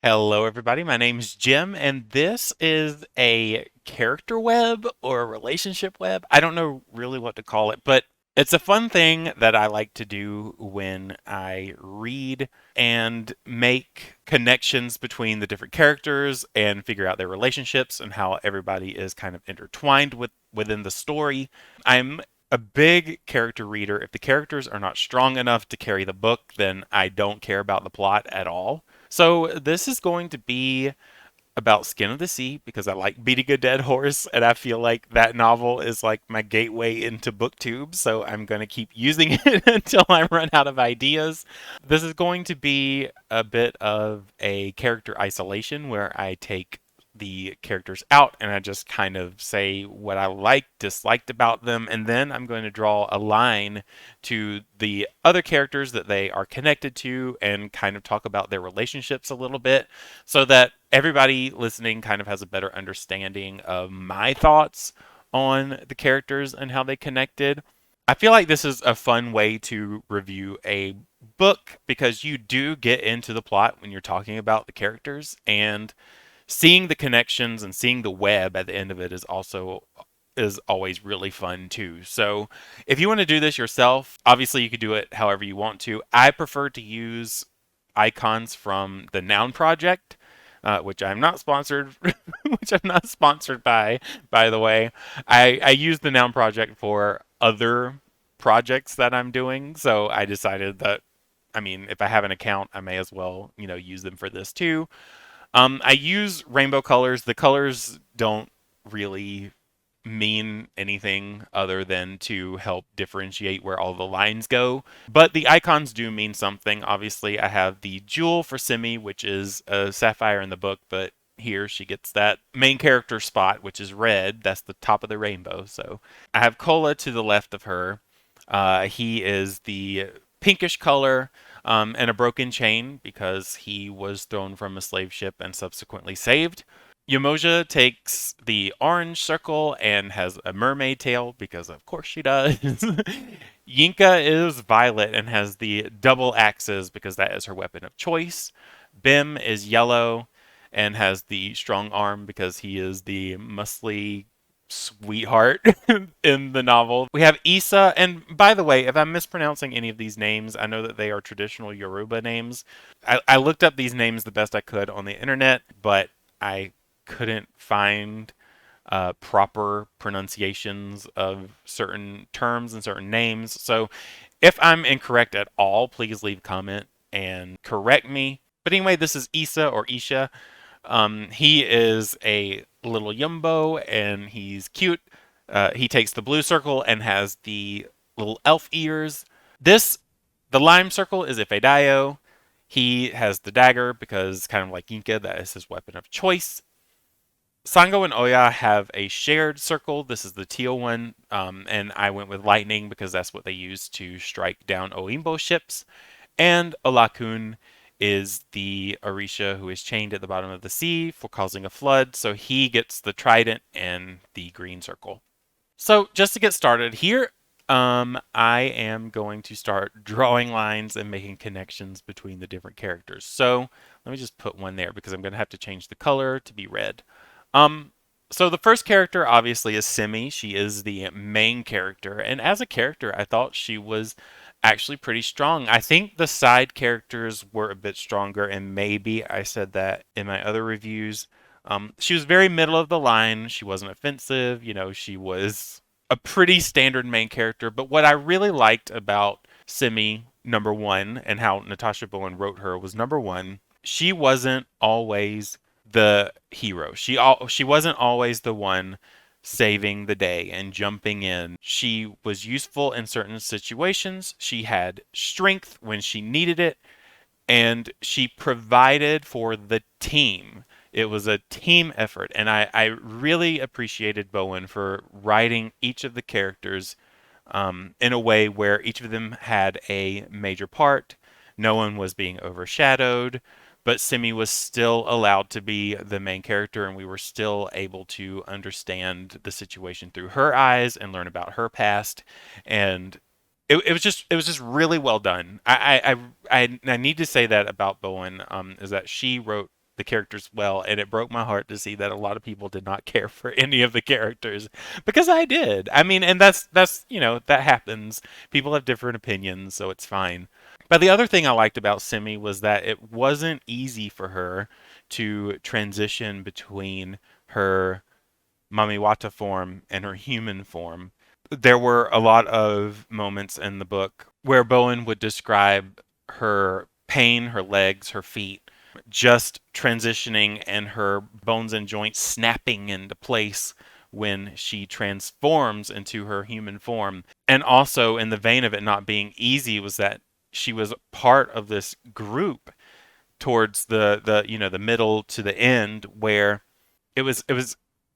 Hello, everybody. My name's Jim, and this is a character web or a relationship web. I don't know really what to call it, but it's a fun thing that I like to do when I read and make connections between the different characters and figure out their relationships and how everybody is kind of intertwined within the story. I'm a big character reader. If the characters are not strong enough to carry the book, then I don't care about the plot at all. So this is going to be about Skin of the Sea because I like beating a dead horse and I feel like that novel is like my gateway into booktube, so I'm going to keep using it until I run out of ideas. This is going to be a bit of a character isolation where I take the characters out and I just kind of say what I liked, disliked about them, and then I'm going to draw a line to the other characters that they are connected to and kind of talk about their relationships a little bit so that everybody listening kind of has a better understanding of my thoughts on the characters and how they connected. I feel like this is a fun way to review a book because you do get into the plot when you're talking about the characters, and seeing the connections and seeing the web at the end of it is always really fun too. So if you want to do this yourself, obviously you could do it however you want to. I prefer to use icons from the Noun Project, which I'm not sponsored, which I'm not sponsored by the way. I use the Noun Project for other projects that I'm doing, so I decided that, I mean, if I have an account, I may as well, use them for this too. I use rainbow colors. The colors don't really mean anything other than to help differentiate where all the lines go. But the icons do mean something. Obviously, I have the jewel for Simi, which is a sapphire in the book, but here she gets that main character spot, which is red. That's the top of the rainbow. So I have Kola to the left of her. He is the pinkish color and a broken chain because he was thrown from a slave ship and subsequently saved. Yemoja takes the orange circle and has a mermaid tail because of course she does. Yinka is violet and has the double axes because that is her weapon of choice. Bim is yellow and has the strong arm because he is the muscly sweetheart in the novel. We have Issa, and by the way, if I'm mispronouncing any of these names, I know that they are traditional Yoruba names. I looked up these names the best I could on the internet, but I couldn't find proper pronunciations of certain terms and certain names. So if I'm incorrect at all, please leave a comment and correct me. But anyway, this is Issa or Isha. He is a little Yumbo and he's cute. He takes the blue circle and has the little elf ears. The lime circle is Ifedayo. He has the dagger because, kind of like Yinka, that is his weapon of choice. Sango and Oya have a shared circle. This is the teal one, and I went with lightning because that's what they use to strike down Oimbo ships. And Olokun is the Orisha who is chained at the bottom of the sea for causing a flood, so he gets the trident and the green circle. So just to get started here, I am going to start drawing lines and making connections between the different characters. So let me just put one there because I'm going to have to change the color to be red. Um, so the first character obviously is Simi. She is the main character, and as a character, I thought she was actually pretty strong. I think the side characters were a bit stronger, and maybe I said that in my other reviews. She was very middle of the line. She wasn't offensive. She was a pretty standard main character. But what I really liked about Simi, number one, and how Natasha Bowen wrote her was number one, she wasn't always the hero. She wasn't always the one saving the day and jumping in. She was useful in certain situations. She had strength when she needed it, and she provided for the team. It was a team effort, and I really appreciated Bowen for writing each of the characters in a way where each of them had a major part. No one was being overshadowed, but Simi was still allowed to be the main character, and we were still able to understand the situation through her eyes and learn about her past. And it was just really well done. I need to say that about Bowen, is that she wrote the characters well, and it broke my heart to see that a lot of people did not care for any of the characters because I did. I mean, and that's that happens. People have different opinions, so it's fine. But the other thing I liked about Simi was that it wasn't easy for her to transition between her Mamiwata form and her human form. There were a lot of moments in the book where Bowen would describe her pain, her legs, her feet, just transitioning and her bones and joints snapping into place when she transforms into her human form. And also, in the vein of it not being easy, was that she was part of this group towards the middle to the end where it was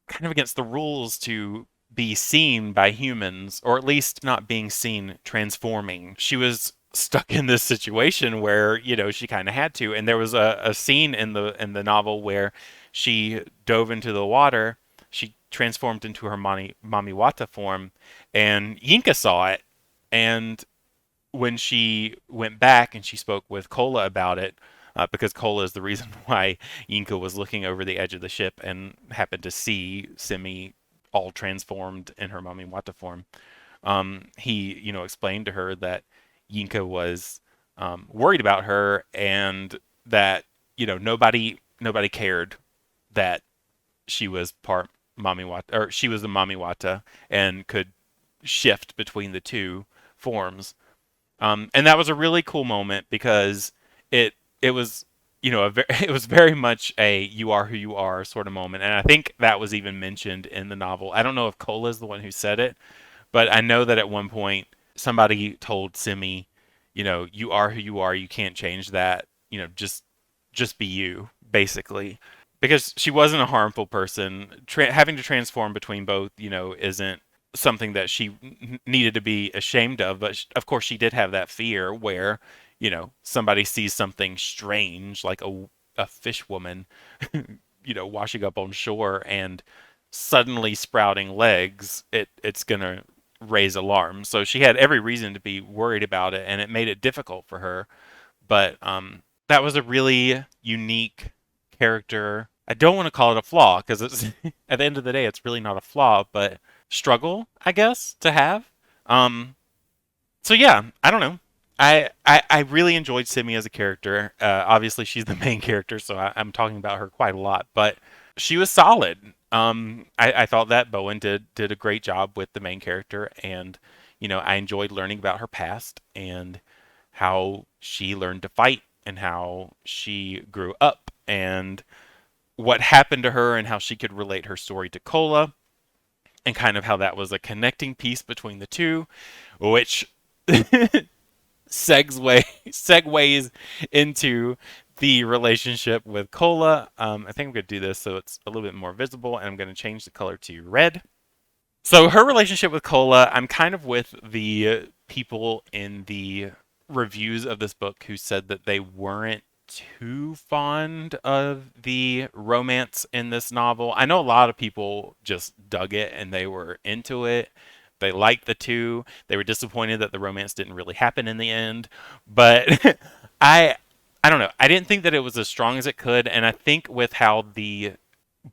kind of against the rules to be seen by humans, or at least not being seen transforming. She was stuck in this situation where she kind of had to, and there was a scene in the novel where she dove into the water. She transformed into her Mamiwata form, and Yinka saw it, and when she went back and she spoke with Kola about it, because Kola is the reason why Yinka was looking over the edge of the ship and happened to see Simi all transformed in her Mami Wata form. He, explained to her that Yinka was worried about her, and that nobody cared that she was part Mami Wata, or she was the Mami Wata, and could shift between the two forms. And that was a really cool moment because it was it was very much a you are who you are sort of moment, and I think that was even mentioned in the novel. I don't know if Cola is the one who said it, but I know that at one point somebody told Simi, you are who you are. You can't change that. Just be you, basically, because she wasn't a harmful person. Having to transform between both, isn't something that she needed to be ashamed of. But of course, she did have that fear where, somebody sees something strange, like a fish woman, washing up on shore and suddenly sprouting legs. It's gonna raise alarm. So she had every reason to be worried about it, and it made it difficult for her. But that was a really unique character. I don't want to call it a flaw because it's at the end of the day, it's really not a flaw, but struggle, I guess, to have. Um, so yeah, I don't know. I really enjoyed Simi as a character. Obviously, she's the main character, so I'm talking about her quite a lot. But she was solid. I thought that Bowen did a great job with the main character, and I enjoyed learning about her past and how she learned to fight and how she grew up and what happened to her and how she could relate her story to Kola and kind of how that was a connecting piece between the two, which segues into the relationship with Kola. I think I'm going to do this so it's a little bit more visible, and I'm going to change the color to red. So her relationship with Kola, I'm kind of with the people in the reviews of this book who said that they weren't too fond of the romance in this novel. I know a lot of people just dug it and they were into it. They liked the two. They were disappointed that the romance didn't really happen in the end. But I I don't know. I didn't think that it was as strong as it could, and I think with how the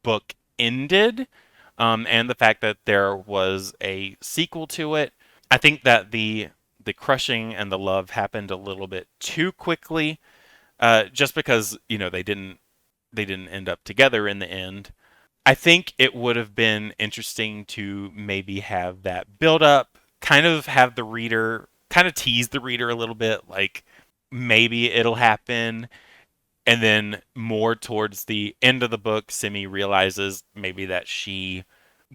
book ended, and the fact that there was a sequel to it, I think that the crushing and the love happened a little bit too quickly, just because they didn't end up together in the end. I think it would have been interesting to maybe have that build up, kind of have the reader kind of tease the reader a little bit, like maybe it'll happen, and then more towards the end of the book, Simi realizes maybe that she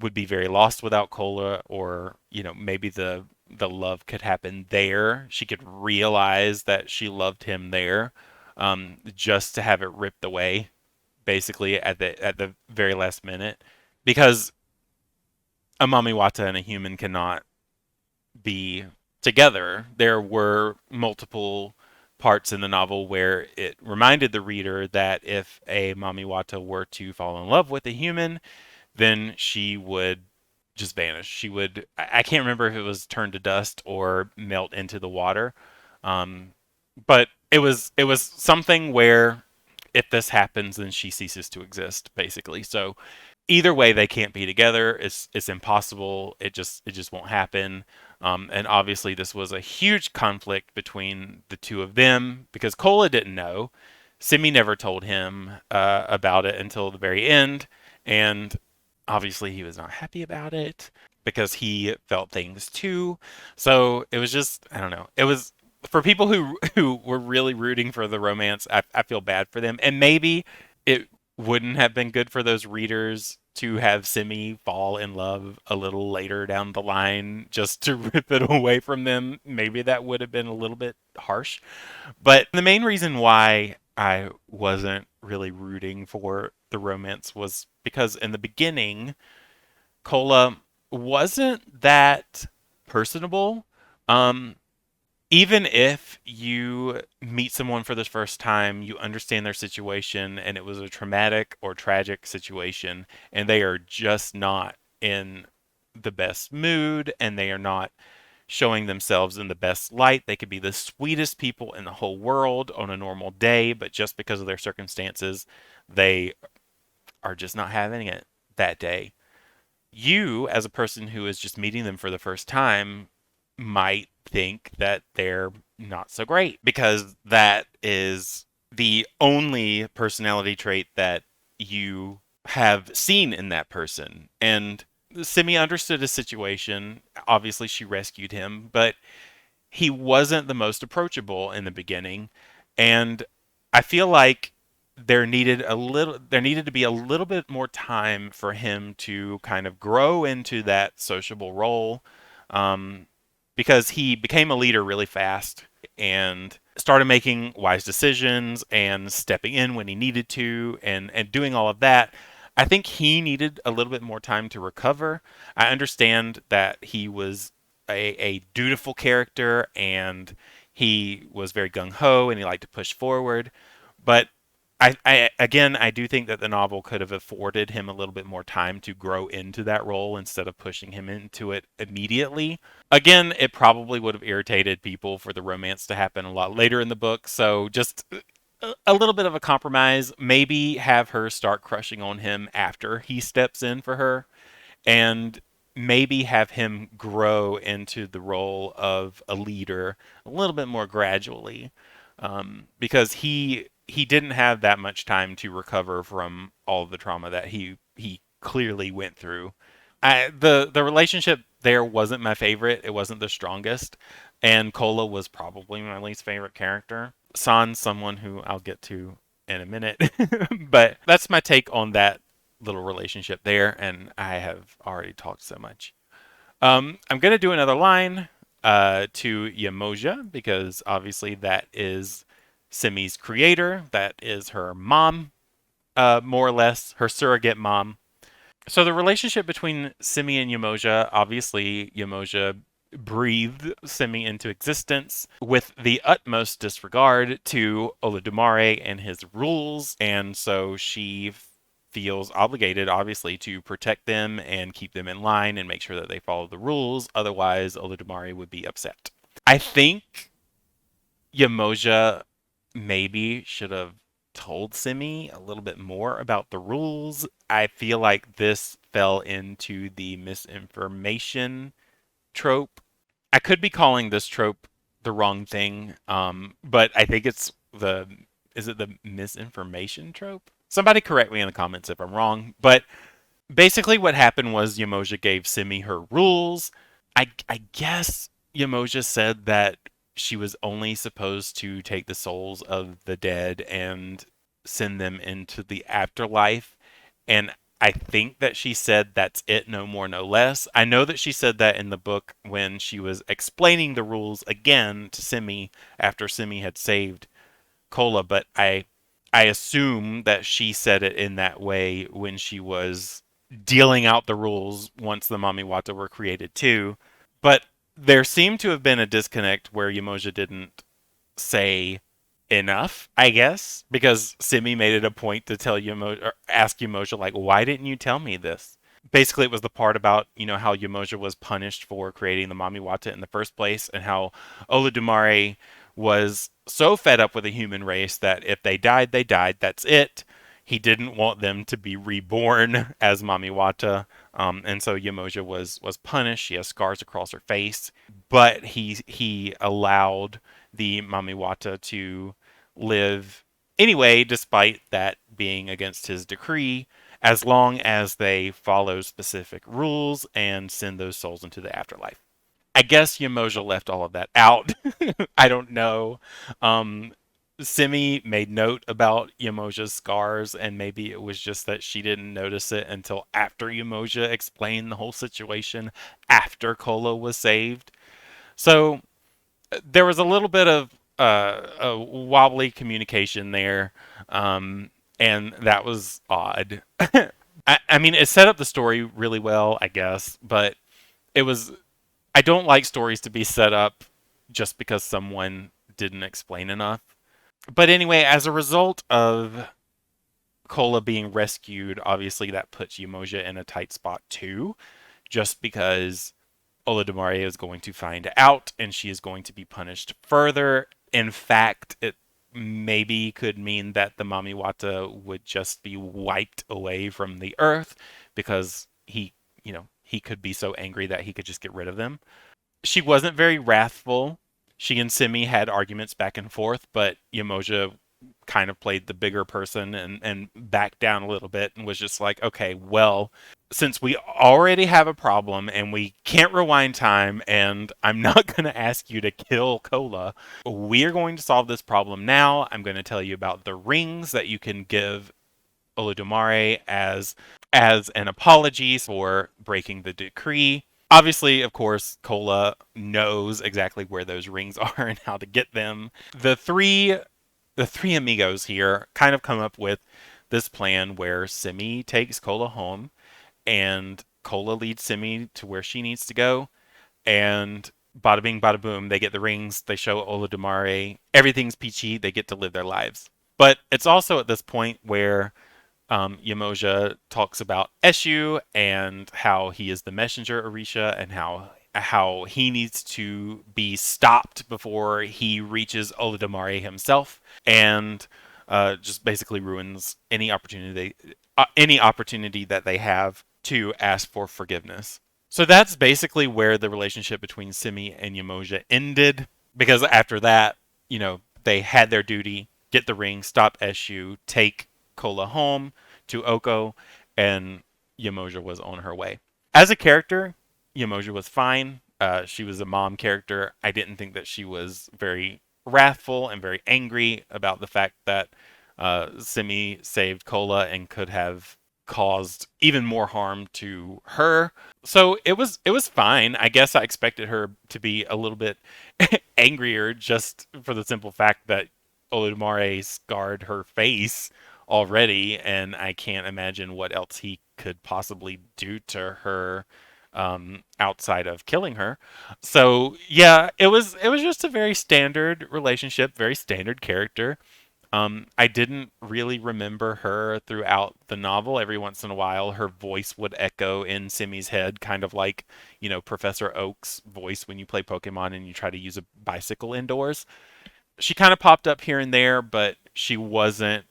would be very lost without Cola, or maybe the love could happen there. She could realize that she loved him there, just to have it ripped away, basically at the very last minute, because a Mamiwata and a human cannot be together. There were multiple parts in the novel where it reminded the reader that if a Mamiwata were to fall in love with a human, then she would just vanish. She would, I can't remember if it was turn to dust or melt into the water. Um, but it was something where if this happens, then she ceases to exist, basically. So either way, they can't be together. It's impossible. It just won't happen. And obviously, this was a huge conflict between the two of them because Kola didn't know. Simi never told him about it until the very end, and obviously he was not happy about it because he felt things too. So it was just, I don't know. It was for people who were really rooting for the romance. I feel bad for them, and maybe it wouldn't have been good for those readers to have Simi fall in love a little later down the line just to rip it away from them. Maybe that would have been a little bit harsh. But the main reason why I wasn't really rooting for the romance was because in the beginning, Cola wasn't that personable. Um, Even if you meet someone for the first time, you understand their situation, and it was a traumatic or tragic situation, and they are just not in the best mood, and they are not showing themselves in the best light. They could be the sweetest people in the whole world on a normal day, but just because of their circumstances, they are just not having it that day. You, as a person who is just meeting them for the first time, might think that they're not so great because that is the only personality trait that you have seen in that person. And Simi understood his situation. Obviously, she rescued him, but he wasn't the most approachable in the beginning. And I feel like there needed to be a little bit more time for him to kind of grow into that sociable role, um, because he became a leader really fast and started making wise decisions and stepping in when he needed to and doing all of that. I think he needed a little bit more time to recover. I understand that he was a dutiful character and he was very gung ho and he liked to push forward, but I do think that the novel could have afforded him a little bit more time to grow into that role instead of pushing him into it immediately. Again, it probably would have irritated people for the romance to happen a lot later in the book, so just a little bit of a compromise. Maybe have her start crushing on him after he steps in for her, and maybe have him grow into the role of a leader a little bit more gradually, because he didn't have that much time to recover from all of the trauma that he clearly went through. The relationship there wasn't my favorite. It wasn't the strongest, and Kola was probably my least favorite character. San's someone who I'll get to in a minute, but that's my take on that little relationship there, and I have already talked so much. I'm gonna do another line to Yemoja because obviously that is Simi's creator. That is her mom, more or less her surrogate mom. So the relationship between Simi and Yemoja, obviously Yemoja breathed Simi into existence with the utmost disregard to Olodumare and his rules, and so she feels obligated, obviously, to protect them and keep them in line and make sure that they follow the rules. Otherwise, Olodumare would be upset. I think Yemoja maybe should have told Simi a little bit more about the rules. I feel like this fell into the misinformation trope. I could be calling this trope the wrong thing, but I think it's the is it the misinformation trope? Somebody correct me in the comments if I'm wrong. But basically, what happened was Yemoja gave Simi her rules. I guess Yemoja said that she was only supposed to take the souls of the dead and send them into the afterlife. And I think that she said that's it, no more, no less. I know that she said that in the book when she was explaining the rules again to Simi after Simi had saved Kola, but I assume that she said it in that way when she was dealing out the rules once the Mamiwata were created too. But there seemed to have been a disconnect where Yemoja didn't say enough, I guess, because Simi made it a point to tell Yemoja, or ask Yemoja, like, why didn't you tell me this? Basically, it was the part about, how Yemoja was punished for creating the Mamiwata in the first place and how Olodumare was so fed up with the human race that if they died, they died. That's it. He didn't want them to be reborn as Mamiwata, and so Yemoja was punished. She has scars across her face, but he allowed the Mamiwata to live anyway, despite that being against his decree, as long as they follow specific rules and send those souls into the afterlife. I guess Yemoja left all of that out. I don't know. Um, Simi made note about Yemoja's scars, and maybe it was just that she didn't notice it until after Yemoja explained the whole situation after Kola was saved. So there was a little bit of a wobbly communication there, and that was odd. I mean, it set up the story really well, I guess, but it was. I don't like stories to be set up just because someone didn't explain enough. But anyway, as a result of Kola being rescued, obviously that puts Yemoja in a tight spot too, just because Olodumare is going to find out and she is going to be punished further. In fact, it maybe could mean that the Mamiwata would just be wiped away from the earth because he could be so angry that he could just get rid of them. She wasn't very wrathful. She and Simi had arguments back and forth, but Yemoja kind of played the bigger person and backed down a little bit and was just like, okay, well, since we already have a problem and we can't rewind time and I'm not going to ask you to kill Kola, we're going to solve this problem now. I'm going to tell you about the rings that you can give Olodumare as an apology for breaking the decree. Obviously, of course, Kola knows exactly where those rings are and how to get them. The three amigos here kind of come up with this plan where Simi takes Kola home and Kola leads Simi to where she needs to go, and bada bing bada boom, they get the rings, they show Olodumare, everything's peachy, they get to live their lives. But it's also at this point where Yemoja talks about Eshu and how he is the messenger Orisha and how he needs to be stopped before he reaches Olodumare himself, and just basically ruins any opportunity that they have to ask for forgiveness. So that's basically where the relationship between Simi and Yemoja ended, because after that, they had their duty, get the ring, stop Eshu, take Kola home to Oko, and Yemoja was on her way. As a character, Yemoja was fine. She was a mom character. I didn't think that she was very wrathful and very angry about the fact that Simi saved Kola and could have caused even more harm to her. So it was fine. I guess I expected her to be a little bit angrier just for the simple fact that Olodumare scarred her face already, and I can't imagine what else he could possibly do to her outside of killing her. So yeah, it was just a very standard relationship, very standard character. I didn't really remember her throughout the novel. Every once in a while, her voice would echo in Simi's head, kind of like, Professor Oak's voice when you play Pokemon and you try to use a bicycle indoors. She kind of popped up here and there, but she wasn't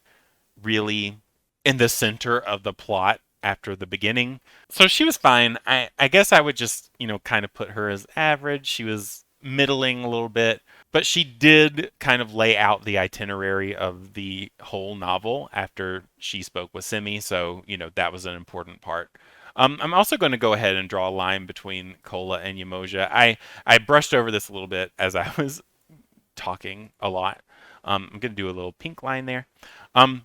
really in the center of the plot after the beginning. So she was fine. I guess I would just, kind of put her as average. She was middling a little bit, but she did kind of lay out the itinerary of the whole novel after she spoke with Simi. So, that was an important part. I'm also going to go ahead and draw a line between Kola and Yemoja. I brushed over this a little bit as I was talking a lot. I'm going to do a little pink line there. Um,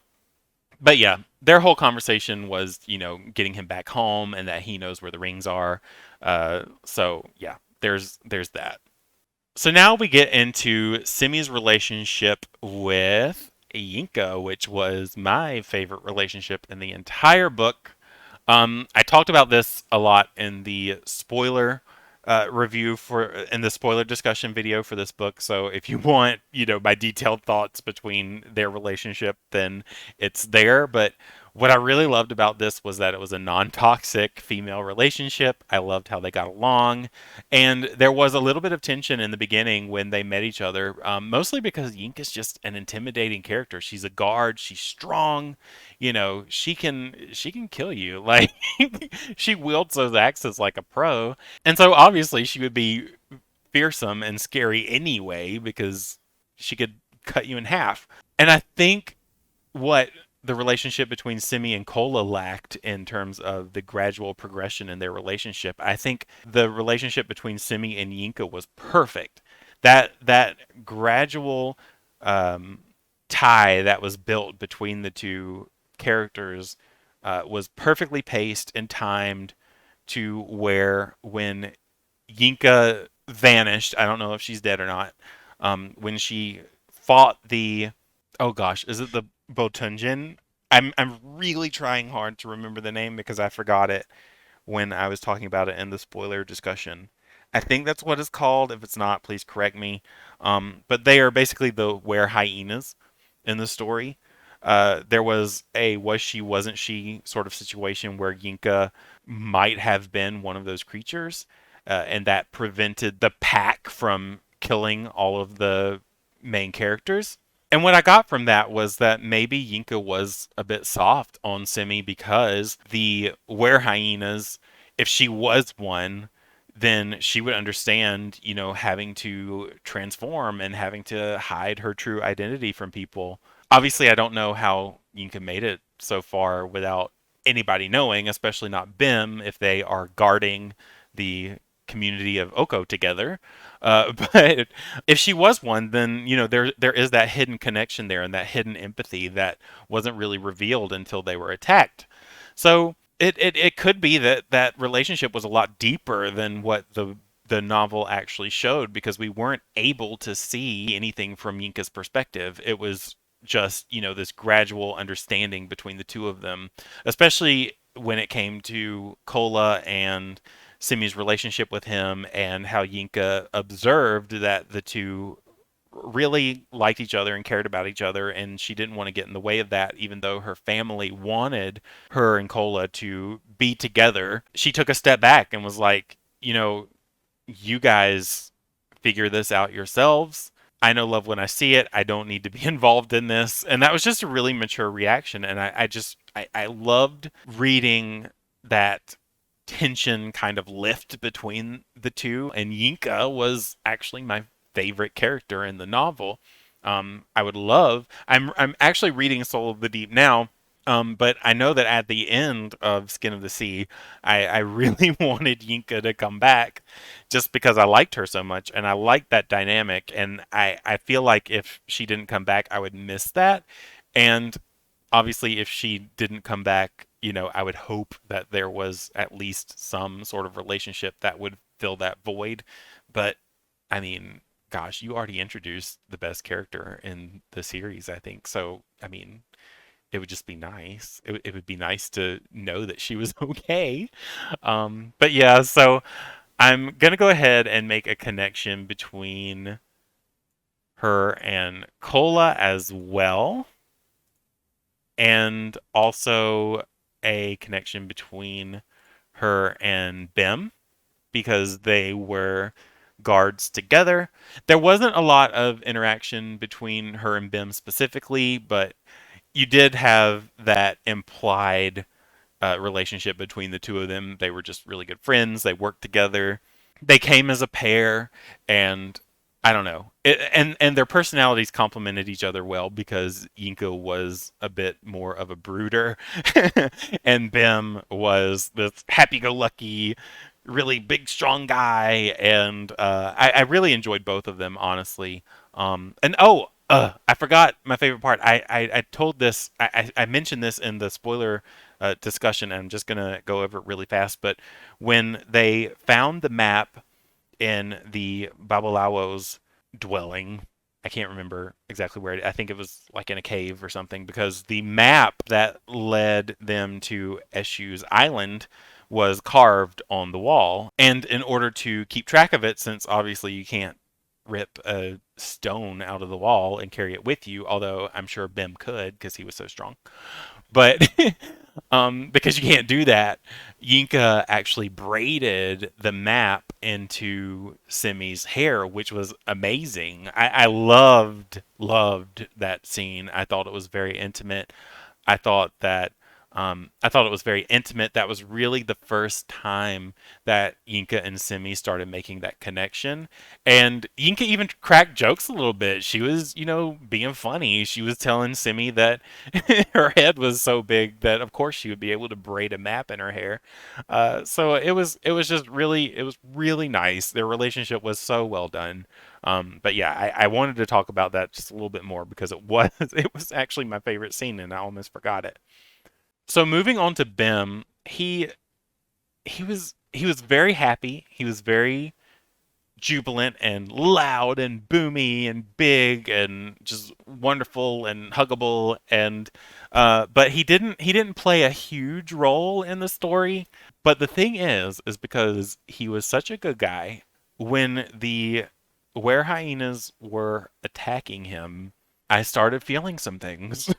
but yeah, their whole conversation was, getting him back home and that he knows where the rings are. So yeah, there's that. So now we get into Simi's relationship with Yinka, which was my favorite relationship in the entire book. I talked about this a lot in the spoiler review in the spoiler discussion video for this book. So if you want, my detailed thoughts between their relationship, then it's there. But What I really loved about this was that it was a non-toxic female relationship. I loved how they got along, and there was a little bit of tension in the beginning when they met each other, mostly because Yinka's just an intimidating character. She's a guard. She's strong. She can kill you. Like she wields those axes like a pro, and so obviously she would be fearsome and scary anyway because she could cut you in half. And I think what the relationship between Simi and Kola lacked in terms of the gradual progression in their relationship. I think the relationship between Simi and Yinka was perfect. That gradual um, tie that was built between the two characters was perfectly paced and timed to where when Yinka vanished, I don't know if she's dead or not. When she fought the, oh gosh, is it the Botunjin? I'm really trying hard to remember the name because I forgot it when I was talking about it in the spoiler discussion. I think that's what it's called. If it's not, please correct me. But they are basically the were hyenas in the story. There was a was she wasn't she sort of situation where Yinka might have been one of those creatures, and that prevented the pack from killing all of the main characters. And what I got from that was that maybe Yinka was a bit soft on Simi because the were hyenas, if she was one, then she would understand, having to transform and having to hide her true identity from people. Obviously, I don't know how Yinka made it so far without anybody knowing, especially not Bim, if they are guarding the community of Oko together. But if she was one, then there is that hidden connection there and that hidden empathy that wasn't really revealed until they were attacked. So it could be that that relationship was a lot deeper than what the novel actually showed because we weren't able to see anything from Yinka's perspective. It was just, this gradual understanding between the two of them, especially when it came to Kola and Simi's relationship with him and how Yinka observed that the two really liked each other and cared about each other, and she didn't want to get in the way of that, even though her family wanted her and Kola to be together. She took a step back and was like, you guys figure this out yourselves. I know love when I see it. I don't need to be involved in this. And that was just a really mature reaction. And I loved reading that tension kind of lift between the two. And Yinka was actually my favorite character in the novel. I'm actually reading Soul of the Deep now. But I know that at the end of Skin of the Sea, I really wanted Yinka to come back just because I liked her so much and I liked that dynamic. And I feel like if she didn't come back, I would miss that. And obviously, if she didn't come back, I would hope that there was at least some sort of relationship that would fill that void. But I mean, gosh, you already introduced the best character in the series, I think. So, I mean, it would just be nice. It would be nice to know that she was okay. But yeah, so I'm gonna go ahead and make a connection between her and Kola as well, and also a connection between her and Bim because they were guards together. There wasn't a lot of interaction between her and Bim specifically, but you did have that implied relationship between the two of them. They were just really good friends. They worked together. They came as a pair, and I don't know. And their personalities complemented each other well because Yinka was a bit more of a brooder, and Bim was this happy-go-lucky, really big, strong guy. And I really enjoyed both of them, honestly. And oh, I forgot my favorite part. I told this, I mentioned this in the spoiler discussion, and I'm just gonna go over it really fast. But when they found the map in the Babalawo's dwelling, I can't remember exactly where. I think it was like in a cave or something, because the map that led them to Eshu's island was carved on the wall. And in order to keep track of it, since obviously you can't rip a stone out of the wall and carry it with you, although I'm sure Bim could because he was so strong. But because you can't do that, Yinka actually braided the map into Simi's hair, which was amazing. I loved that scene. I thought it was very intimate. I thought that I thought it was very intimate. That was really the first time that Yinka and Simi started making that connection. And Yinka even cracked jokes a little bit. She was, being funny. She was telling Simi that her head was so big that of course she would be able to braid a map in her hair. So it was really nice. Their relationship was so well done. But yeah, I wanted to talk about that just a little bit more because it was actually my favorite scene and I almost forgot it. So moving on to Bim, he was very happy. He was very jubilant and loud and boomy and big and just wonderful and huggable and but he didn't play a huge role in the story. But the thing is because he was such a good guy, when the were hyenas were attacking him, I started feeling some things.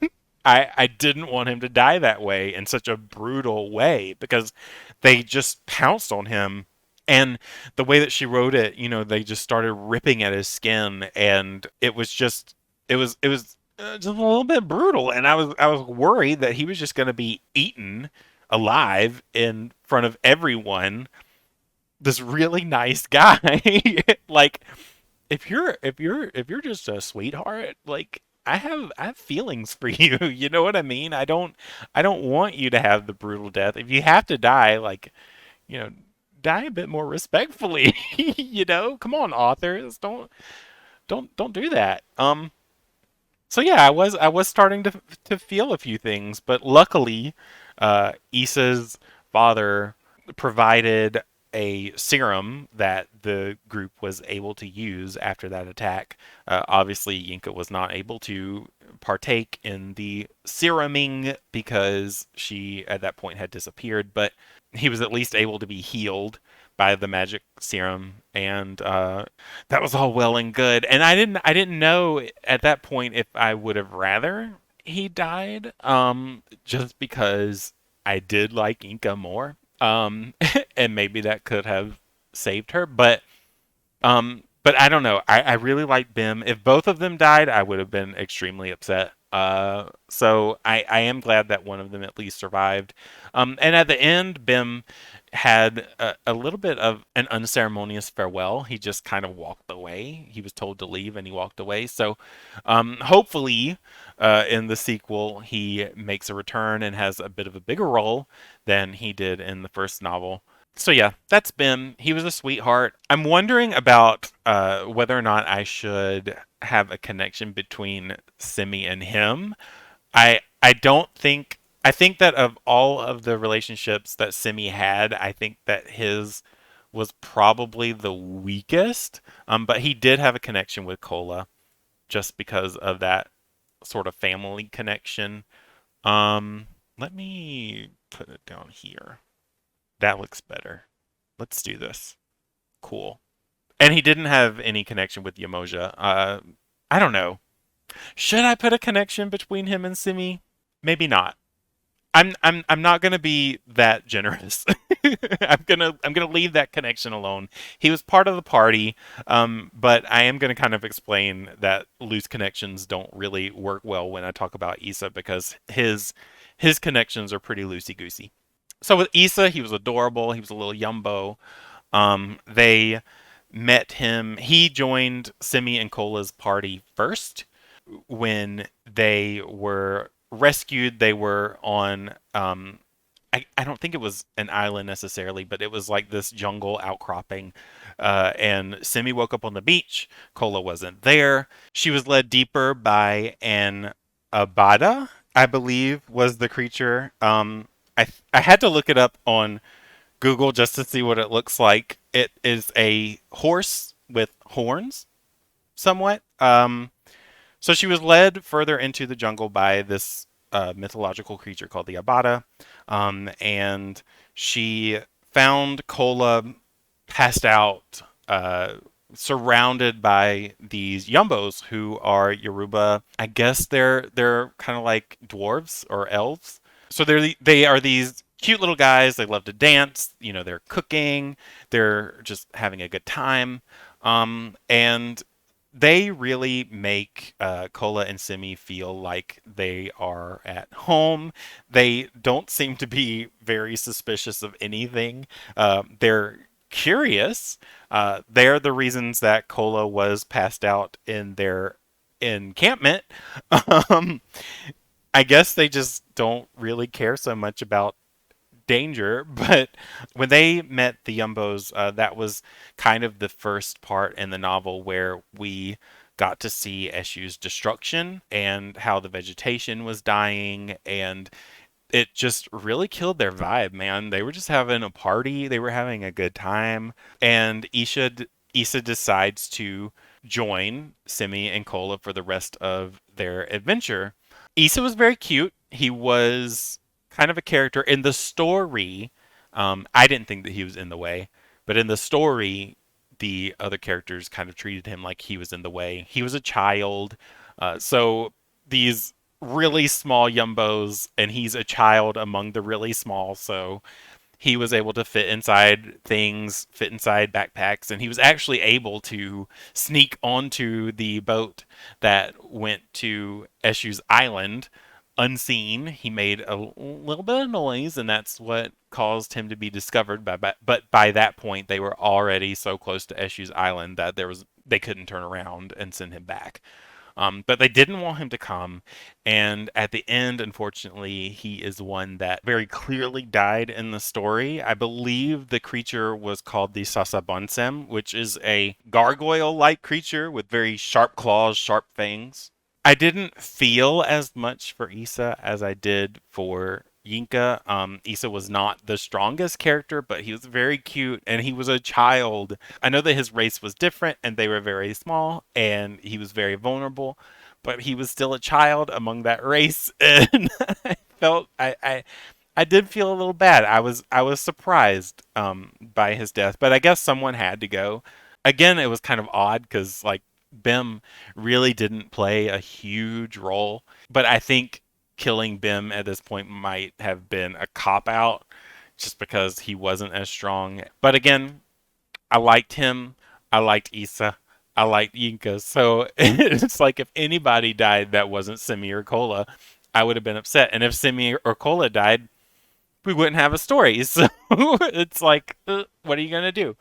I didn't want him to die that way in such a brutal way because they just pounced on him. And the way that she wrote it, they just started ripping at his skin, and it was just a little bit brutal. And I was worried that he was just going to be eaten alive in front of everyone. This really nice guy, like if you're just a sweetheart, like I have feelings for you. You know what I mean? I don't want you to have the brutal death. If you have to die, like, you know, die a bit more respectfully. Come on, authors, don't do that. So yeah, I was starting to feel a few things, but luckily, Issa's father provided a serum that the group was able to use after that attack. Obviously, Yinka was not able to partake in the seruming because she at that point had disappeared, but he was at least able to be healed by the magic serum, and that was all well and good. And I didn't know at that point if I would have rather he died, just because I did like Inca more, and maybe that could have saved her. But I don't know. I really like Bim. If both of them died, I would have been extremely upset. So I am glad that one of them at least survived. And at the end, Bim had a little bit of an unceremonious farewell. He just kind of walked away. He was told to leave and he walked away. So hopefully, in the sequel, he makes a return and has a bit of a bigger role than he did in the first novel. So yeah, that's Bim. He was a sweetheart. I'm wondering about whether or not I should have a connection between Simi and him. I don't think I think that of all of the relationships that Simi had, I think that his was probably the weakest. But he did have a connection with Kola just because of that sort of family connection. Let me put it down here. That looks better. Let's do this. Cool. And he didn't have any connection with Yemoja. I don't know. Should I put a connection between him and Simi? Maybe not. I'm not gonna be that generous. I'm gonna leave that connection alone. He was part of the party, but I am gonna kind of explain that loose connections don't really work well when I talk about Issa because his connections are pretty loosey goosey. So with Issa, he was adorable. He was a little yumbo. They met him. He joined Simi and Cola's party first when they were rescued. They were on. I don't think it was an island necessarily, but it was like this jungle outcropping. And Simi woke up on the beach. Kola wasn't there. She was led deeper by an abada, I believe, was the creature. I had to look it up on Google just to see what it looks like. It is a horse with horns, somewhat. So she was led further into the jungle by this mythological creature called the Abada, and she found Kola passed out, surrounded by these Yumbos who are Yoruba. I guess they're kind of like dwarves or elves. So they are these cute little guys. They love to dance. They're cooking. They're just having a good time. And they really make Kola and Simi feel like they are at home. They don't seem to be very suspicious of anything. They're curious. They're the reasons that Kola was passed out in their encampment. Um, I guess they just don't really care so much about danger. But when they met the Yumbos, that was kind of the first part in the novel where we got to see Eshu's destruction and how the vegetation was dying, and it just really killed their vibe, man. They were just having a party, they were having a good time, and Issa decides to join Simi and Kola for the rest of their adventure. Issa was very cute. He was kind of a character in the story. I didn't think that he was in the way, but in the story, the other characters kind of treated him like he was in the way. He was a child, so these really small yumbos, and he's a child among the really small, so he was able to fit inside things, fit inside backpacks, and he was actually able to sneak onto the boat that went to Eshu's island unseen. He made a little bit of noise, and that's what caused him to be discovered. But by that point, they were already so close to Eshu's island that they couldn't turn around and send him back. But they didn't want him to come. And at the end, unfortunately, he is one that very clearly died in the story. I believe the creature was called the Sasabonsem, which is a gargoyle like creature with very sharp claws, sharp fangs. I didn't feel as much for Issa as I did for Yinka. Issa was not the strongest character, but he was very cute and he was a child. I know that his race was different and they were very small and he was very vulnerable, but he was still a child among that race, and I felt I did feel a little bad. I was surprised by his death, but I guess someone had to go. Again, it was kind of odd because like Bim really didn't play a huge role, but I think killing Bim at this point might have been a cop out just because he wasn't as strong. But again, I liked him. I liked Issa. I liked Yinka. So it's like if anybody died that wasn't Simi or Kola, I would have been upset. And if Simi or Kola died, we wouldn't have a story. So it's like, what are you gonna do?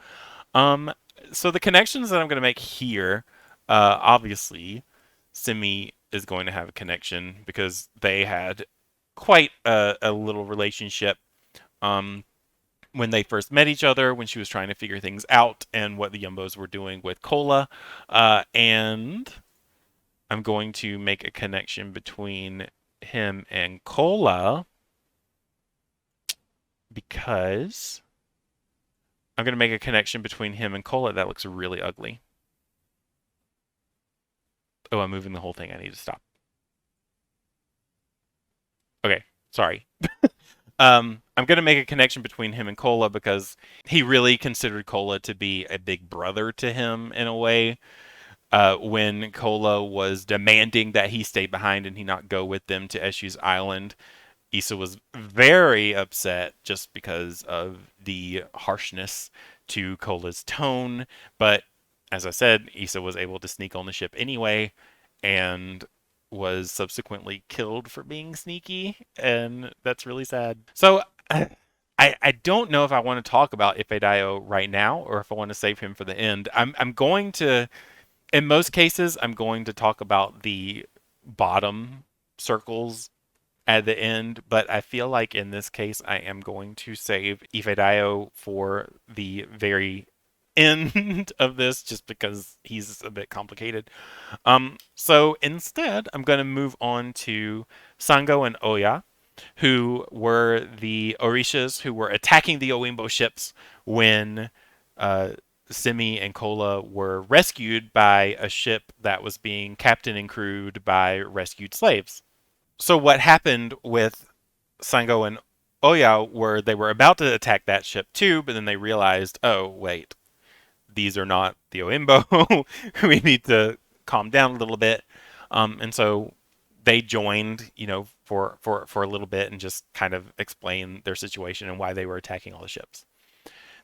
Um, so the connections that I'm gonna make here, obviously, Simi is going to have a connection because they had quite a little relationship. Um, when they first met each other, when she was trying to figure things out, and what the Yumbos were doing with Kola, and I'm going to make a connection between him and Kola because I'm going to make a connection between him and Kola that looks really ugly. Oh, I'm moving the whole thing. I need to stop. Okay, sorry. I'm going to make a connection between him and Kola because he really considered Kola to be a big brother to him in a way. When Kola was demanding that he stay behind and he not go with them to Eshu's island, Issa was very upset just because of the harshness to Kola's tone. But as I said, Issa was able to sneak on the ship anyway and was subsequently killed for being sneaky. And that's really sad. So I don't know if I want to talk about Ifedayo right now or if I want to save him for the end. I'm going to, in most cases, I'm going to talk about the bottom circles at the end, but I feel like in this case I am going to save Ifedayo for the very end of this just because he's a bit complicated. So instead, I'm going to move on to Sango and Oya, who were the Orishas who were attacking the Owimbo ships when uh, Simi and Kola were rescued by a ship that was being captained and crewed by rescued slaves. So what happened with Sango and Oya were they were about to attack that ship too, but then they realized, oh wait, these are not the Oimbo. We need to calm down a little bit. And so they joined, for a little bit and just kind of explain their situation and why they were attacking all the ships.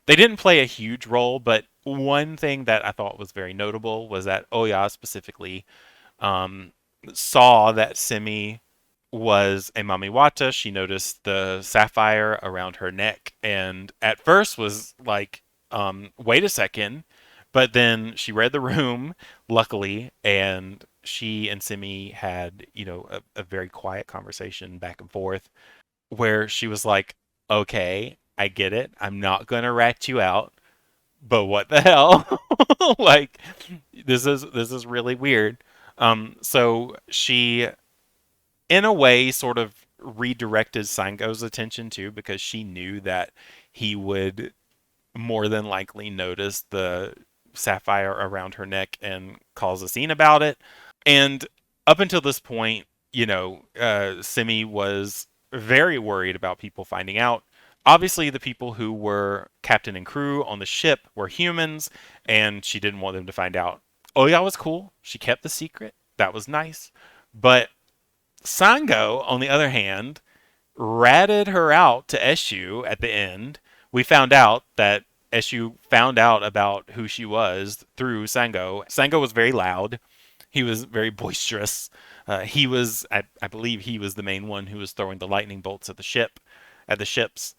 They didn't play a huge role, but one thing that I thought was very notable was that Oya specifically um, saw that Simi was a Mamiwata. She noticed the sapphire around her neck and at first was like, wait a second. But then she read the room, luckily, and she and Simi had, a very quiet conversation back and forth where she was like, okay, I get it. I'm not going to rat you out, but what the hell? Like, this is really weird. So she in a way sort of redirected Sango's attention too because she knew that he would more than likely notice the sapphire around her neck and cause a scene about it. And up until this point, Simi was very worried about people finding out. Obviously, the people who were captain and crew on the ship were humans, and she didn't want them to find out. Oya was cool. She kept the secret. That was nice. But Sango, on the other hand, ratted her out to Eshu at the end. We found out that Eshu found out about who she was through Sango. Sango was very loud. He was very boisterous. I believe, he was the main one who was throwing the lightning bolts at the ships.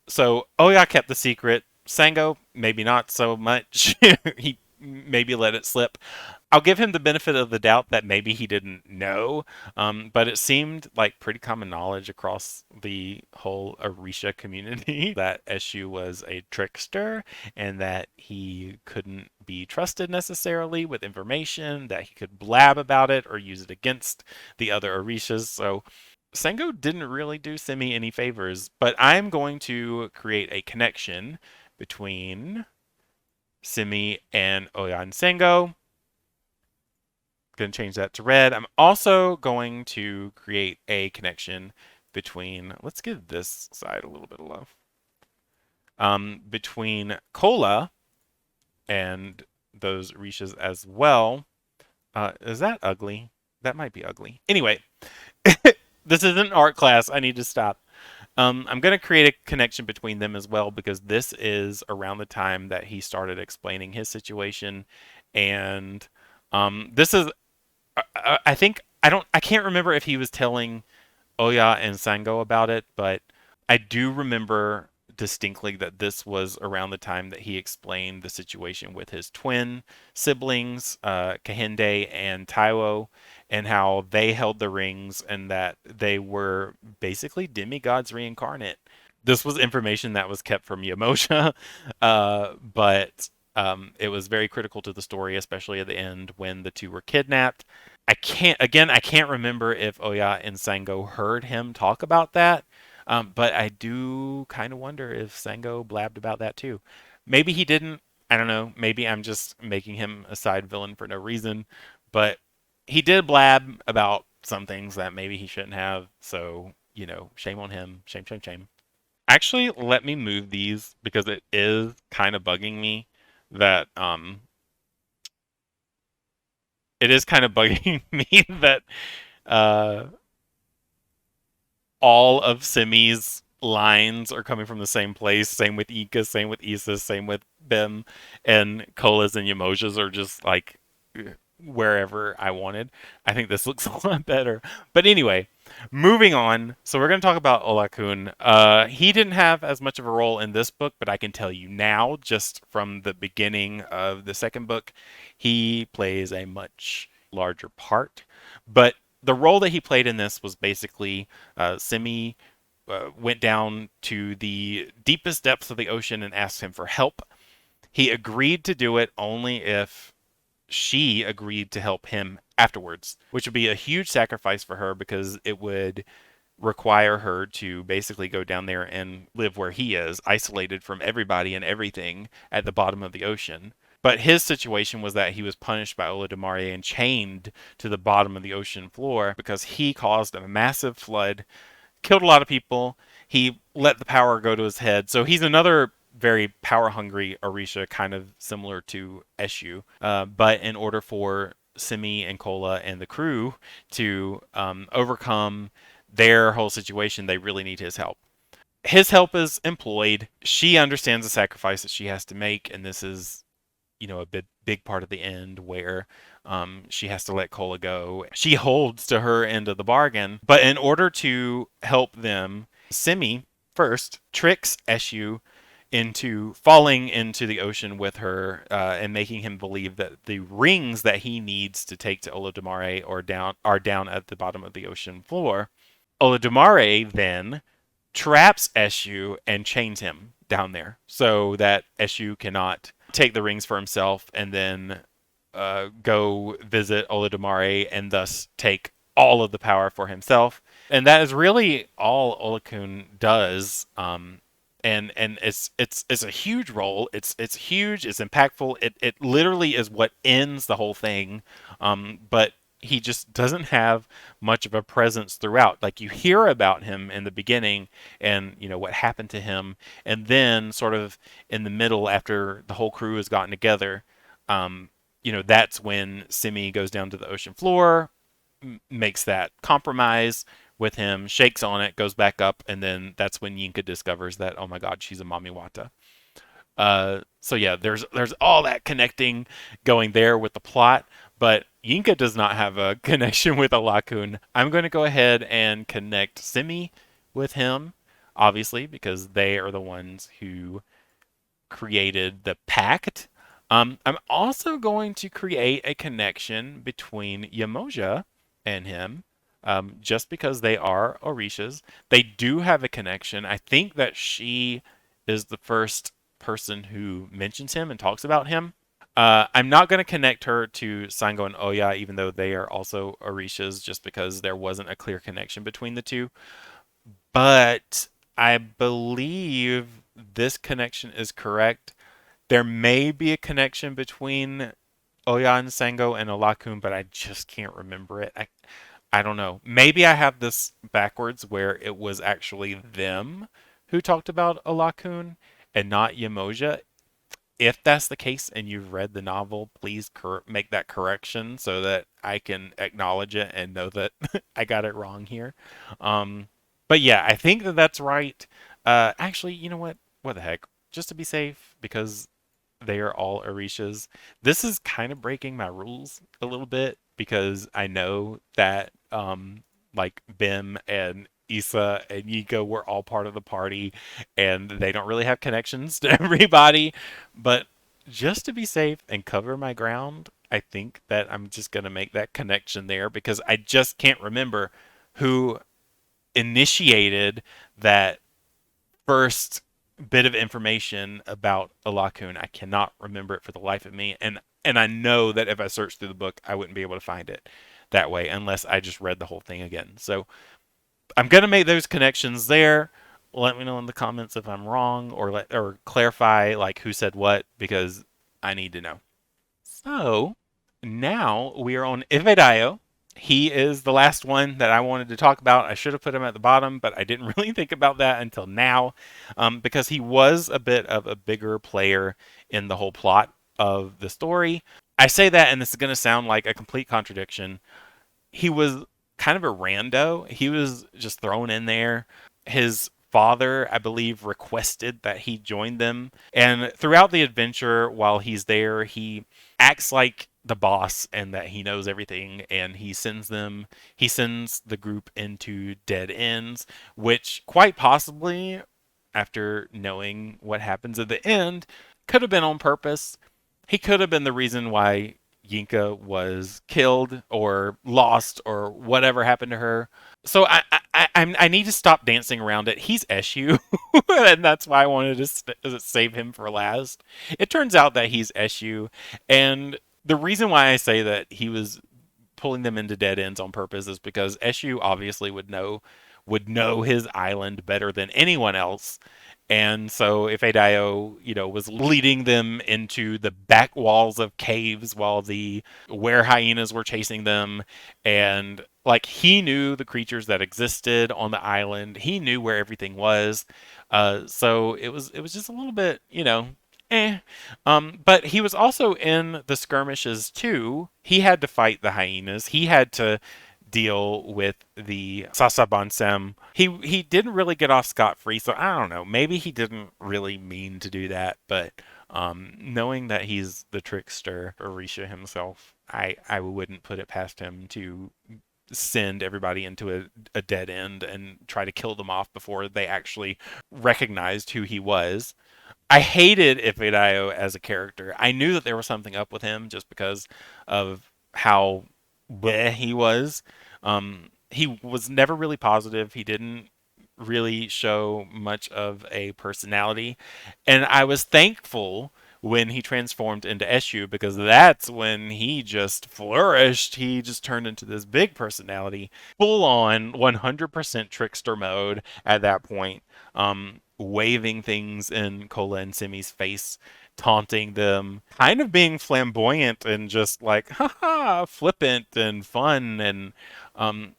So Oya kept the secret. Sango, maybe not so much. He maybe let it slip. I'll give him the benefit of the doubt that maybe he didn't know, but it seemed like pretty common knowledge across the whole Orisha community that Eshu was a trickster and that he couldn't be trusted necessarily with information, that he could blab about it or use it against the other Orishas. So Sango didn't really do Simi any favors, but I'm going to create a connection between Simi and Oya and Sango. Going to change that to red. I'm also going to create a connection between, let's give this side a little bit of love, between Kola and those Rishas as well. Is that ugly? That might be ugly. Anyway, this is an art class. I need to stop. I'm going to create a connection between them as well because this is around the time that he started explaining his situation. And this is, I think, I can't remember if he was telling Oya and Sango about it, but I do remember distinctly that this was around the time that he explained the situation with his twin siblings, Kahinde and Taiwo, and how they held the rings and that they were basically demigods reincarnate. This was information that was kept from Yemoja, but it was very critical to the story, especially at the end when the two were kidnapped. I can't remember if Oya and Sango heard him talk about that, but I do kind of wonder if Sango blabbed about that too. Maybe he didn't. I don't know. Maybe I'm just making him a side villain for no reason, but he did blab about some things that maybe he shouldn't have. So, shame on him. Shame, shame, shame. Actually, let me move these because it is kind of bugging me that it is kind of bugging me that uh all of Simi's lines are coming from the same place. Same with Yinka, same with Issa, same with Bim, and Cola's and Yemoja's are just like wherever I wanted. I think this looks a lot better. But anyway, moving on. So we're going to talk about Olokun. He didn't have as much of a role in this book, but I can tell you now, just from the beginning of the second book, he plays a much larger part. But the role that he played in this was basically Simi went down to the deepest depths of the ocean and asked him for help. He agreed to do it only if she agreed to help him afterwards, which would be a huge sacrifice for her because it would require her to basically go down there and live where he is, isolated from everybody and everything at the bottom of the ocean. But his situation was that he was punished by Olodumare and chained to the bottom of the ocean floor because he caused a massive flood, killed a lot of people. He let the power go to his head. So he's another very power hungry Orisha, kind of similar to Eshu. But in order for Simi and Kola and the crew to overcome their whole situation, they really need his help. His help is employed. She understands the sacrifice that she has to make, and this is, a big part of the end where she has to let Kola go. She holds to her end of the bargain, but in order to help them, Simi first tricks Eshu into falling into the ocean with her and making him believe that the rings that he needs to take to Olodumare are down at the bottom of the ocean floor. Olodumare then traps Eshu and chains him down there so that Eshu cannot take the rings for himself and then go visit Olodumare and thus take all of the power for himself. And that is really all Olokun does. And it's a huge role. It's huge. It's impactful. It literally is what ends the whole thing. But he just doesn't have much of a presence throughout. Like you hear about him in the beginning and what happened to him, and then sort of in the middle after the whole crew has gotten together, that's when Simi goes down to the ocean floor, makes that compromise with him, shakes on it, goes back up, and then that's when Yinka discovers that, oh my god, she's a Mamiwata. So yeah, there's all that connecting going there with the plot, but Yinka does not have a connection with Olokun. I'm going to go ahead and connect Simi with him, obviously, because they are the ones who created the pact. I'm also going to create a connection between Yemoja and him, just because they are Orishas. They do have a connection. I think that she is the first person who mentions him and talks about him. I'm not going to connect her to Sango and Oya, even though they are also Orishas, just because there wasn't a clear connection between the two. But I believe this connection is correct. There may be a connection between Oya and Sango and Olokun, but I just can't remember it. I don't know. Maybe I have this backwards where it was actually them who talked about Olokun and not Yemoja. If that's the case and you've read the novel, please make that correction so that I can acknowledge it and know that I got it wrong here. Um, but yeah, I think that that's right. Actually, you know what? What the heck? Just to be safe, because they are all Orishas. This is kind of breaking my rules a little bit because I know that like Bim and Issa and Yinka were all part of the party and they don't really have connections to everybody. But just to be safe and cover my ground, I think that I'm just going to make that connection there because I just can't remember who initiated that first bit of information about Olokun. I cannot remember it for the life of me, and I know that if I searched through the book, I wouldn't be able to find it that way unless I just read the whole thing again. So I'm gonna make those connections there. Let me know in the comments if I'm wrong, or clarify like who said what because I need to know. So now we are on Ifedayo. He is the last one that I wanted to talk about. I should have put him at the bottom, but I didn't really think about that until now because he was a bit of a bigger player in the whole plot of the story. I say that, and this is going to sound like a complete contradiction. He was kind of a rando. He was just thrown in there. His father, I believe, requested that he join them. And throughout the adventure, while he's there, he acts like the boss and that he knows everything. And he sends the group into dead ends, which quite possibly, after knowing what happens at the end, could have been on purpose. He could have been the reason why Yinka was killed or lost or whatever happened to her. So I need to stop dancing around it. He's Eshu, and that's why I wanted to save him for last. It turns out that he's Eshu, and the reason why I say that he was pulling them into dead ends on purpose is because Eshu obviously would know his island better than anyone else. And so Ifedayo, was leading them into the back walls of caves while the were hyenas were chasing them. And like he knew the creatures that existed on the island. He knew where everything was. So it was just a little bit, eh. But he was also in the skirmishes too. He had to fight the hyenas. He had to deal with the Sasabansem. He didn't really get off scot free, so I don't know. Maybe he didn't really mean to do that, but knowing that he's the trickster, Orisha himself, I wouldn't put it past him to send everybody into a dead end and try to kill them off before they actually recognized who he was. I hated Ifedayo as a character. I knew that there was something up with him just because of how bleh he was. He was never really positive. He didn't really show much of a personality. And I was thankful when he transformed into Eshu because that's when he just flourished. He just turned into this big personality, full on 100% trickster mode at that point. Waving things in Kola and Simi's face, taunting them, kind of being flamboyant and just like, haha, flippant and fun. And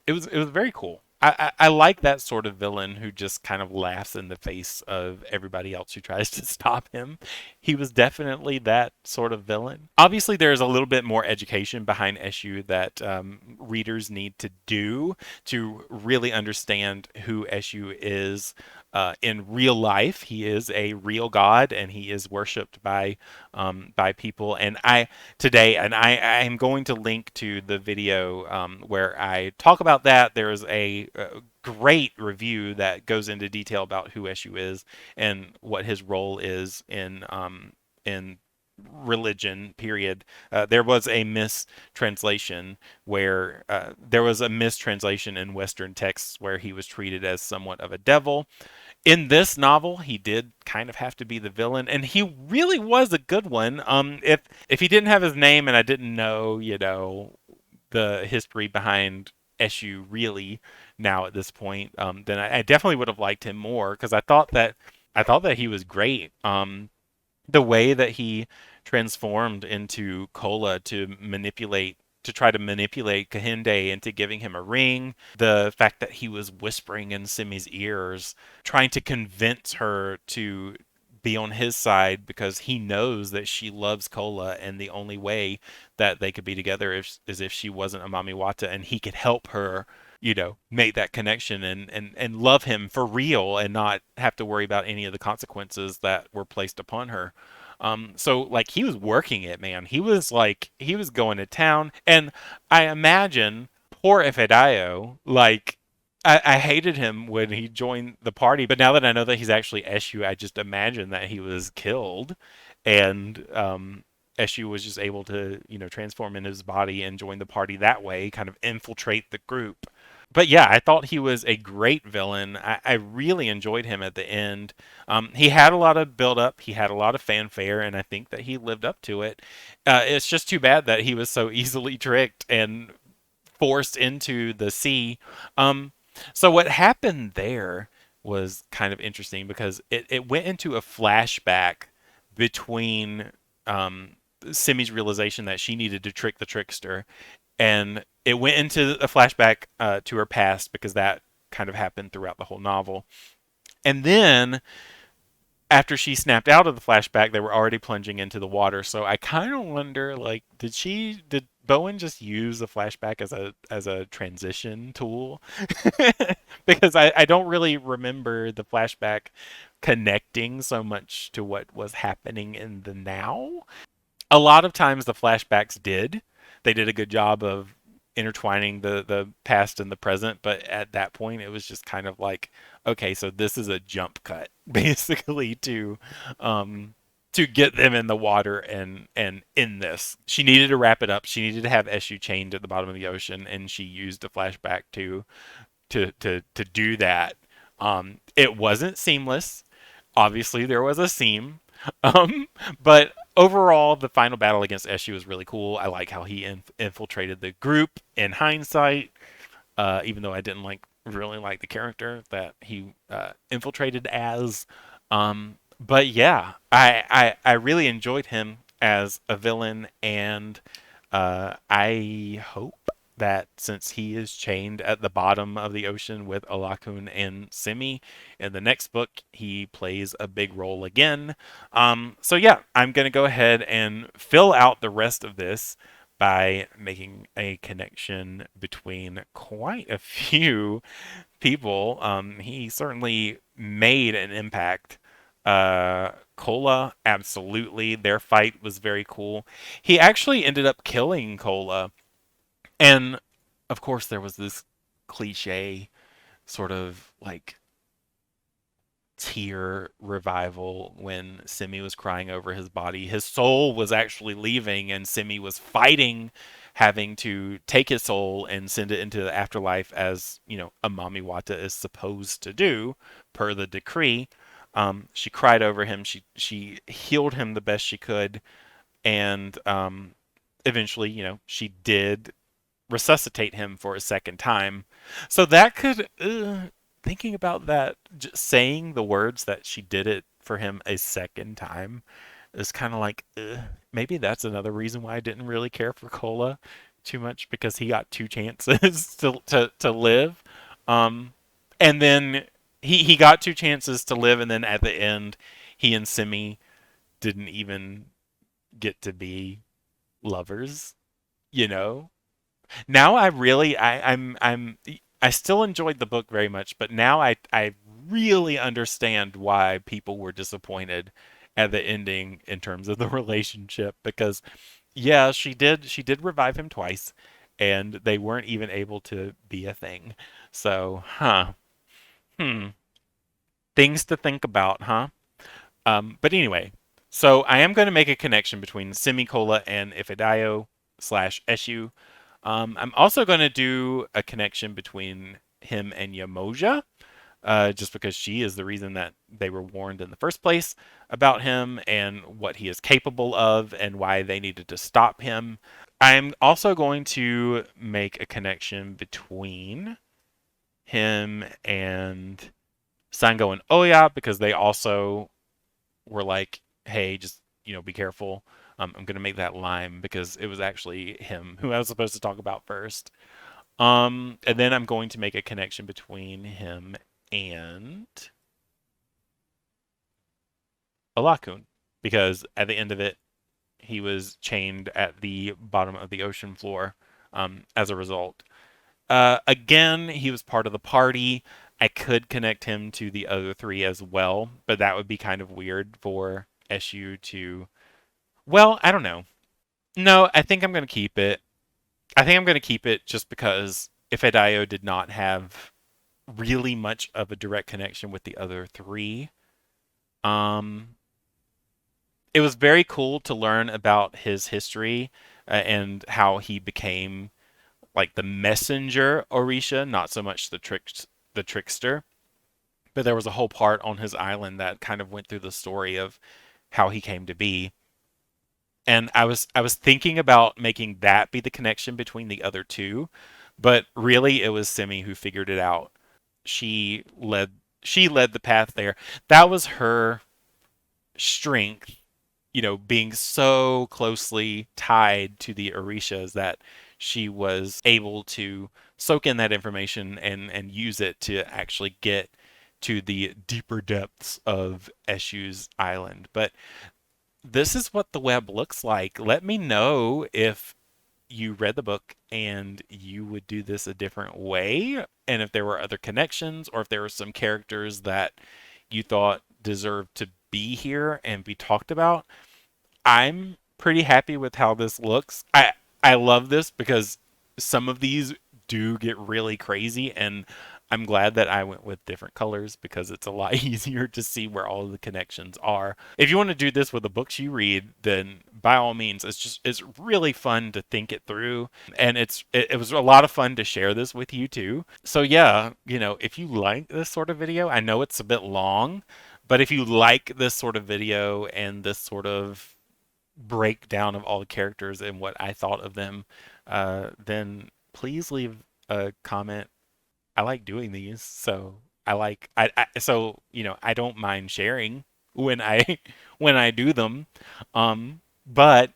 it was very cool. I like that sort of villain who just kind of laughs in the face of everybody else who tries to stop him. He was definitely that sort of villain. Obviously, there's a little bit more education behind Eshu that readers need to do to really understand who Eshu is in real life. He is a real god, and he is worshipped by people. And I am going to link to the video where I talk about that. There's a great review that goes into detail about who Eshu is and what his role is in religion. Period. There was a mistranslation where there was a mistranslation in Western texts where he was treated as somewhat of a devil. In this novel, he did kind of have to be the villain, and he really was a good one. If he didn't have his name and I didn't know, the history behind Eshu really now at this point, then I definitely would have liked him more because I thought that he was great. The way that he transformed into Kola to try to manipulate Kahinde into giving him a ring, the fact that he was whispering in Simi's ears, trying to convince her to be on his side because he knows that she loves Kola and the only way that they could be together is if she wasn't a Mamiwata and he could help her make that connection and love him for real and not have to worry about any of the consequences that were placed upon her. So like he was working it, man. He was going to town, and I imagine poor Ifedayo, like I hated him when he joined the party, but now that I know that he's actually Eshu, I just imagine that he was killed, and Eshu was just able to transform in his body and join the party that way, kind of infiltrate the group. But yeah, I thought he was a great villain. I really enjoyed him at the end. He had a lot of build up, he had a lot of fanfare, and I think that he lived up to it. It's just too bad that he was so easily tricked and forced into the sea. Um, so what happened there was kind of interesting because it went into a flashback between Simi's realization that she needed to trick the trickster, and it went into a flashback to her past because that kind of happened throughout the whole novel. And then after she snapped out of the flashback, they were already plunging into the water. So I kind of wonder, like, did Bowen just use the flashback as a transition tool? Because I don't really remember the flashback connecting so much to what was happening in the now. A lot of times the flashbacks did. They did a good job of intertwining the past and the present, but at that point it was just kind of like, okay, so this is a jump cut basically to get them in the water and in this. She needed to wrap it up. She needed to have Eshu chained at the bottom of the ocean, and she used a flashback to do that. It wasn't seamless. Obviously, there was a seam, um, but overall, the final battle against Eshu was really cool. I like how he infiltrated the group. In hindsight, even though I didn't really like the character that he infiltrated as. But yeah, I really enjoyed him as a villain, and I hope that since he is chained at the bottom of the ocean with Olokun and Simi, in the next book he plays a big role again. So yeah, I'm gonna go ahead and fill out the rest of this by making a connection between quite a few people. He certainly made an impact. Kola, absolutely. Their fight was very cool. He actually ended up killing Kola, and of course, there was this cliche sort of like tear revival when Simi was crying over his body. His soul was actually leaving, and Simi was fighting, having to take his soul and send it into the afterlife, as you know, a Mamiwata is supposed to do per the decree. She cried over him. She healed him the best she could, and eventually, you know, she did resuscitate him for a second time. So that could, thinking about that, just saying the words that she did it for him a second time is kind of like, maybe that's another reason why I didn't really care for Cola too much, because he got two chances to live. Um, and then he got two chances to live, and then at the end, he and Simi didn't even get to be lovers, you know? Now I really I still enjoyed the book very much, but now I really understand why people were disappointed at the ending in terms of the relationship, because yeah, she did revive him twice, and they weren't even able to be a thing. So, hmm, things to think about, huh? But anyway, so I am going to make a connection between Semicola and Ifedayo slash Eshu. I'm also going to do a connection between him and Yemoja, just because she is the reason that they were warned in the first place about him and what he is capable of and why they needed to stop him. I'm also going to make a connection between him and Sango and Oya, because they also were like, hey, just, you know, be careful. I'm going to make that lime because it was actually him who I was supposed to talk about first. And then I'm going to make a connection between him and Olakun, because at the end of it, he was chained at the bottom of the ocean floor as a result. Again, he was part of the party. I could connect him to the other three as well, but that would be kind of weird for SU to. Well, I don't know. No, I think I'm going to keep it. I think I'm going to keep it just because Ifedayo did not have really much of a direct connection with the other three. Um, it was very cool to learn about his history and how he became like the messenger Orisha, not so much the trickster. But there was a whole part on his island that kind of went through the story of how he came to be. And I was thinking about making that be the connection between the other two, but really it was Simi who figured it out. She led she led the path there. That was her strength, you know, being so closely tied to the Orishas that she was able to soak in that information and use it to actually get to the deeper depths of Eshu's island. But this is what the web looks like. Let me know if you read the book and you would do this a different way, and if there were other connections, or if there were some characters that you thought deserved to be here and be talked about. I'm pretty happy with how this looks. I love this because some of these do get really crazy, and I'm glad that I went with different colors because it's a lot easier to see where all of the connections are. If you want to do this with the books you read, then by all means, it's really fun to think it through, and it was a lot of fun to share this with you too. So yeah, you know, if you like this sort of video, I know it's a bit long, but if you like this sort of video and this sort of breakdown of all the characters and what I thought of them, then please leave a comment. I like doing these, so so you know, I don't mind sharing when I when I do them. But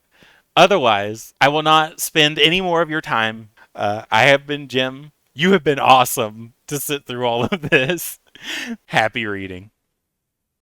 otherwise, I will not spend any more of your time. I have been Jim. You have been awesome to sit through all of this. Happy reading.